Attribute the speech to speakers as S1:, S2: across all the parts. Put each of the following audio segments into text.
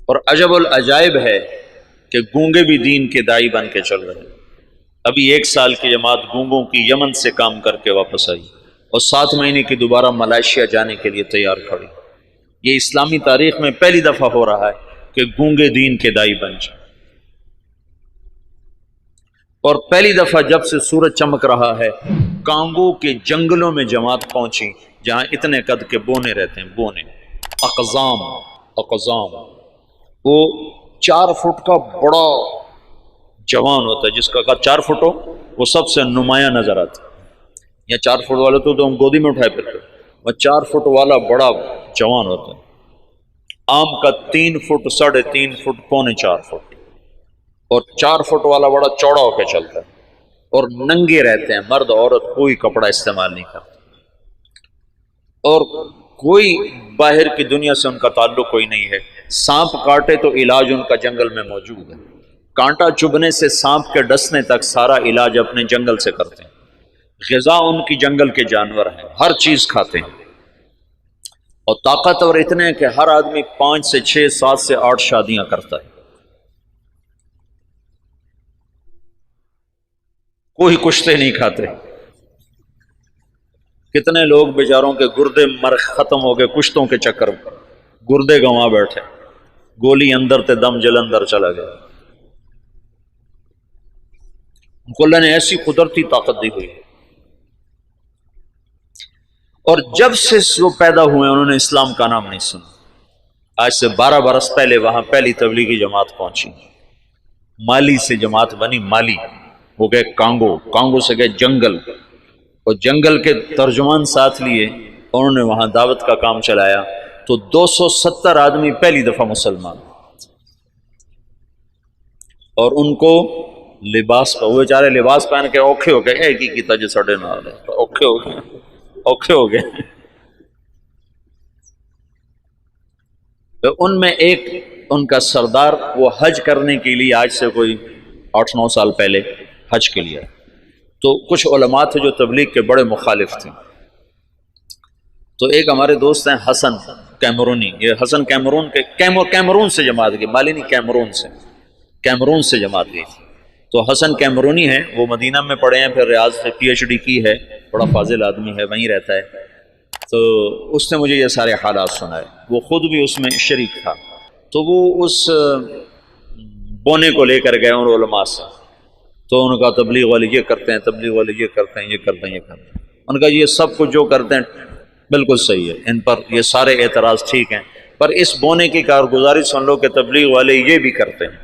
S1: اور عجب العجائب ہے کہ گونگے بھی دین کے داعی بن کے چل رہے ہیں۔ ابھی 1 سال کی جماعت گونگوں کی یمن سے کام کر کے واپس آئی اور 7 مہینے کی دوبارہ ملائیشیا جانے کے لیے تیار کھڑی۔ یہ اسلامی تاریخ میں پہلی دفعہ ہو رہا ہے کہ گونگے دین کے داعی بن جائیں۔ اور پہلی دفعہ جب سے سورج چمک رہا ہے کانگو کے جنگلوں میں جماعت پہنچی جہاں اتنے قد کے بونے رہتے ہیں، بونے اقزام وہ 4 فٹ کا بڑا جوان ہوتا ہے، جس کا قد 4 فٹ ہو وہ سب سے نمایاں نظر آتا ہے۔ یا 4 فٹ والے تو ہم گودی میں اٹھائے پھرتے، وہ 4 فٹ والا بڑا جوان ہوتا ہے۔ آم کا 3 فٹ 3.5 فٹ پونے 4 فٹ، اور 4 فٹ والا بڑا چوڑا ہو کے چلتا ہے، اور ننگے رہتے ہیں، مرد عورت کوئی کپڑا استعمال نہیں کرتا، اور کوئی باہر کی دنیا سے ان کا تعلق کوئی نہیں ہے۔ سانپ کاٹے تو علاج ان کا جنگل میں موجود ہے، کانٹا چبھنے سے سانپ کے ڈسنے تک سارا علاج اپنے جنگل سے کرتے ہیں۔ غذا ان کی جنگل کے جانور ہیں، ہر چیز کھاتے ہیں، اور طاقتور اتنے ہیں کہ ہر آدمی 5 سے 6 7 سے 8 شادیاں کرتا ہے، کوئی کشتے نہیں کھاتے۔ کتنے لوگ بیچاروں کے گردے مر ختم ہو گئے کشتوں کے چکر میں، گردے گنوا بیٹھے، گولی اندر تے دم جلندر چلا گیا۔ ان کو اللہ نے ایسی قدرتی طاقت دی ہوئی ہے، اور جب سے وہ پیدا ہوئے انہوں نے اسلام کا نام نہیں سنا۔ آج سے 12 برس پہلے وہاں پہلی تبلیغی جماعت پہنچی، مالی سے جماعت بنی، مالی وہ گئے کانگو سے گئے جنگل، اور جنگل کے ترجمان ساتھ لیے، انہوں نے وہاں دعوت کا کام چلایا، تو 270 آدمی پہلی دفعہ مسلمان، اور ان کو لباس وہ بیچارے لباس پہن کے اوکھے ہو گئے، ایک ہی کیتا جو سڑے نال ہے، اوکھے ہو گئے۔ تو ان میں ایک ان کا سردار وہ حج کرنے کے لیے آج سے کوئی 8-9 سال پہلے حج کے لیے، تو کچھ علماء تھے جو تبلیغ کے بڑے مخالف تھے، تو ایک ہمارے دوست ہیں حسن کیمرونی، یہ حسن کیمرون سے جماعت گئی، مالی نہیں کیمرون سے جماعت گئی، تو حسن کیمرونی ہے، وہ مدینہ میں پڑھے ہیں، پھر ریاض سے PhD کی ہے، بڑا فاضل آدمی ہے، وہیں رہتا ہے۔ تو اس نے مجھے یہ سارے حالات سنائے، وہ خود بھی اس میں شریک تھا، تو وہ اس بونے کو لے کر گئے ان علماء سے، تو ان کا تبلیغ والے یہ کرتے ہیں، تبلیغ والے یہ کرتے ہیں، یہ کرتے ہیں، یہ کرتے ہیں۔ ان کا یہ سب کچھ جو کرتے ہیں بالکل صحیح ہے، ان پر یہ سارے اعتراض ٹھیک ہیں، پر اس بونے کی کارگزاری سن لو کہ تبلیغ والے یہ بھی کرتے ہیں۔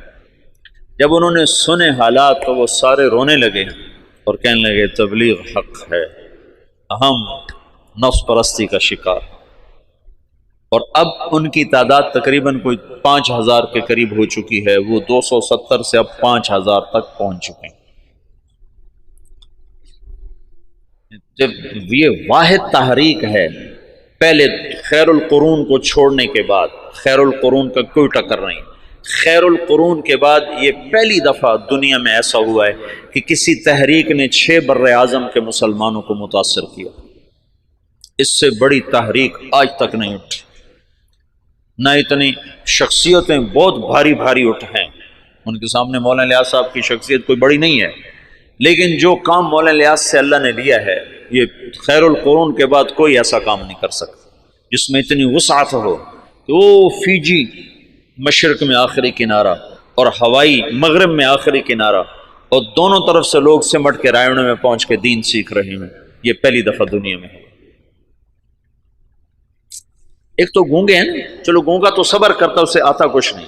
S1: جب انہوں نے سنے حالات تو وہ سارے رونے لگے اور کہنے لگے تبلیغ حق ہے، ہم نفس پرستی کا شکار، اور اب ان کی تعداد تقریباً کوئی 5000 کے قریب ہو چکی ہے، وہ 270 سے اب 5000 تک پہنچ چکے ہیں۔ جب یہ واحد تحریک ہے، پہلے خیر القرون کو چھوڑنے کے بعد، خیر القرون کا کوئی ٹکر نہیں، خیر القرون کے بعد یہ پہلی دفعہ دنیا میں ایسا ہوا ہے کہ کسی تحریک نے 6 بر اعظم کے مسلمانوں کو متاثر کیا۔ اس سے بڑی تحریک آج تک نہیں اٹھی، نہ اتنی شخصیتیں بہت بھاری بھاری اٹھ ہیں، ان کے سامنے مولانا الیاس صاحب کی شخصیت کوئی بڑی نہیں ہے، لیکن جو کام مولانا الیاس سے اللہ نے لیا ہے، یہ خیر القرون کے بعد کوئی ایسا کام نہیں کر سکتا جس میں اتنی وسعت ہو کہ وہ فیجی مشرق میں آخری کنارہ اور ہوائی مغرب میں آخری کنارہ، اور دونوں طرف سے لوگ سمٹ کے رائے میں پہنچ کے دین سیکھ رہے ہیں، یہ پہلی دفعہ دنیا میں ہے۔ ایک تو گونگے ہیں نا، چلو گونگا تو صبر کرتا، اسے آتا کچھ نہیں۔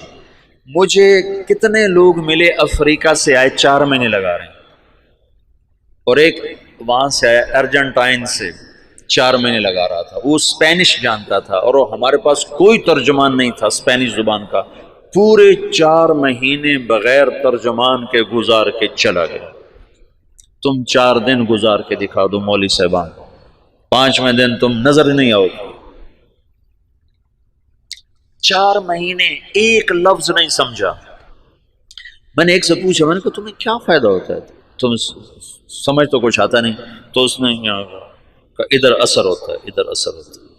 S1: مجھے کتنے لوگ ملے افریقہ سے آئے 4 مہینے لگا رہے ہیں، اور ایک وہاں سے آیا ارجنٹائن سے 4 مہینے لگا رہا تھا، وہ اسپینش جانتا تھا اور ہمارے پاس کوئی ترجمان نہیں تھا اسپینش زبان کا، پورے 4 مہینے بغیر ترجمان کے گزار کے چلا گیا۔ تم 4 دن گزار کے دکھا دو مولوی صاحبان، 5ویں دن تم نظر نہیں آؤ گے۔ 4 مہینے ایک لفظ نہیں سمجھا۔ میں نے ایک سے پوچھا، میں نے کہا تمہیں کیا فائدہ ہوتا ہے، تم سمجھ تو کچھ آتا نہیں، تو اس نے کہا ادھر اثر ہوتا ہے، ادھر اثر ہوتا ہے۔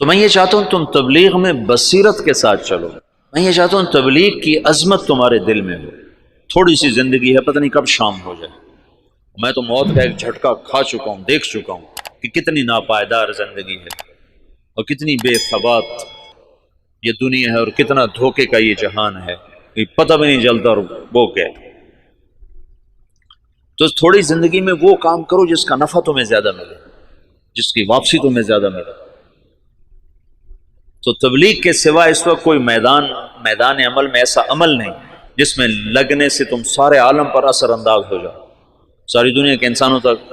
S1: تو میں یہ چاہتا ہوں تم تبلیغ میں بصیرت کے ساتھ چلو، میں یہ چاہتا ہوں تبلیغ کی عظمت تمہارے دل میں ہو۔ تھوڑی سی زندگی ہے، پتہ نہیں کب شام ہو جائے۔ میں تو موت کا ایک جھٹکا کھا چکا ہوں، دیکھ چکا ہوں کہ کتنی ناپائیدار زندگی ہے اور کتنی بے ثبات یہ دنیا ہے اور کتنا دھوکے کا یہ جہان ہے کہ پتہ بھی نہیں چلتا اور وہ کیا۔ تو تھوڑی زندگی میں وہ کام کرو جس کا نفع تمہیں زیادہ ملے، جس کی واپسی تمہیں زیادہ ملے۔ تو تبلیغ کے سوا اس وقت کوئی میدان عمل میں ایسا عمل نہیں جس میں لگنے سے تم سارے عالم پر اثر انداز ہو جاؤ، ساری دنیا کے انسانوں تک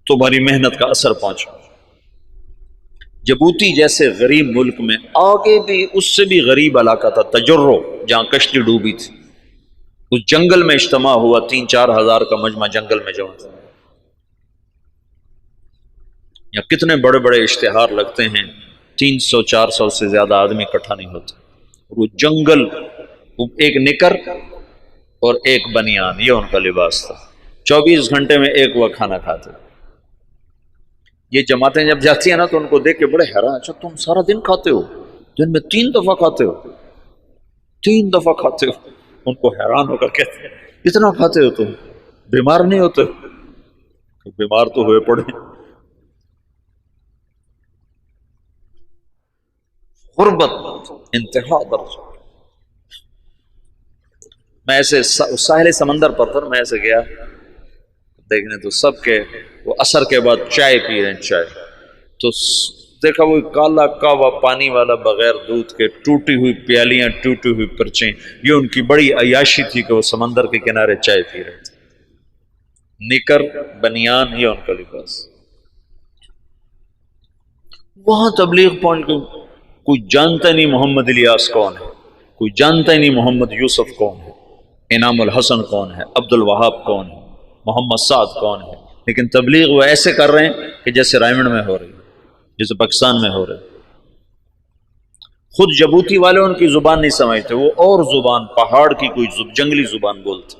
S1: تمہاری محنت کا اثر پہنچا۔ جبوتی جیسے غریب ملک میں آگے بھی اس سے بھی غریب علاقہ تھا تجرو، جہاں کشتی ڈوبی تھی، اس جنگل میں اجتماع ہوا، 3-4 ہزار کا مجمع جنگل میں جمع تھا۔ یا کتنے بڑے بڑے اشتہار لگتے ہیں، 300-400 سے زیادہ آدمی اکٹھا نہیں ہوتے۔ وہ جنگل، ایک نکر اور ایک بنیان، یہ ان کا لباس تھا۔ 24 گھنٹے میں ایک وقت کھانا کھاتے۔ یہ جماعتیں جب جاتی ہیں نا تو ان کو دیکھ کے بڑے حیران، اچھا تم سارا دن کھاتے ہو، دن میں 3 دفعہ کھاتے ہو، 3 دفعہ کھاتے ہو۔ ان کو حیران ہو کر کہتے ہیں اتنا کھاتے ہو تم، بیمار نہیں ہوتے؟ بیمار تو ہوئے پڑے۔ غربت انتہا درجہ۔ میں ایسے ساحل سمندر پر تھا، میں ایسے گیا دیکھنے تو سب کے وہ عصر کے بعد چائے پی رہے ہیں، چائے تو دیکھا وہ کالا کاوا پانی والا بغیر دودھ کے، ٹوٹی ہوئی پیالیاں، ٹوٹی ہوئی پرچیں، یہ ان کی بڑی عیاشی تھی کہ وہ سمندر کے کنارے چائے پی رہے تھے۔ نکر بنیان یہ ان کا لباس۔ وہاں تبلیغ پہنچ گئی، کوئی جانتا نہیں محمد الیاس کون ہے، کوئی جانتا ہی نہیں محمد یوسف کون ہے، انعام الحسن کون ہے، عبد الوہاب کون ہے، محمد سعد کون ہے، لیکن تبلیغ وہ ایسے کر رہے ہیں کہ جیسے رائمنڈ میں ہو رہی، جیسے پاکستان میں ہو رہے۔ خود جبوتی والے ان کی زبان نہیں سمجھتے، وہ اور زبان، پہاڑ کی کوئی جنگلی زبان بولتے۔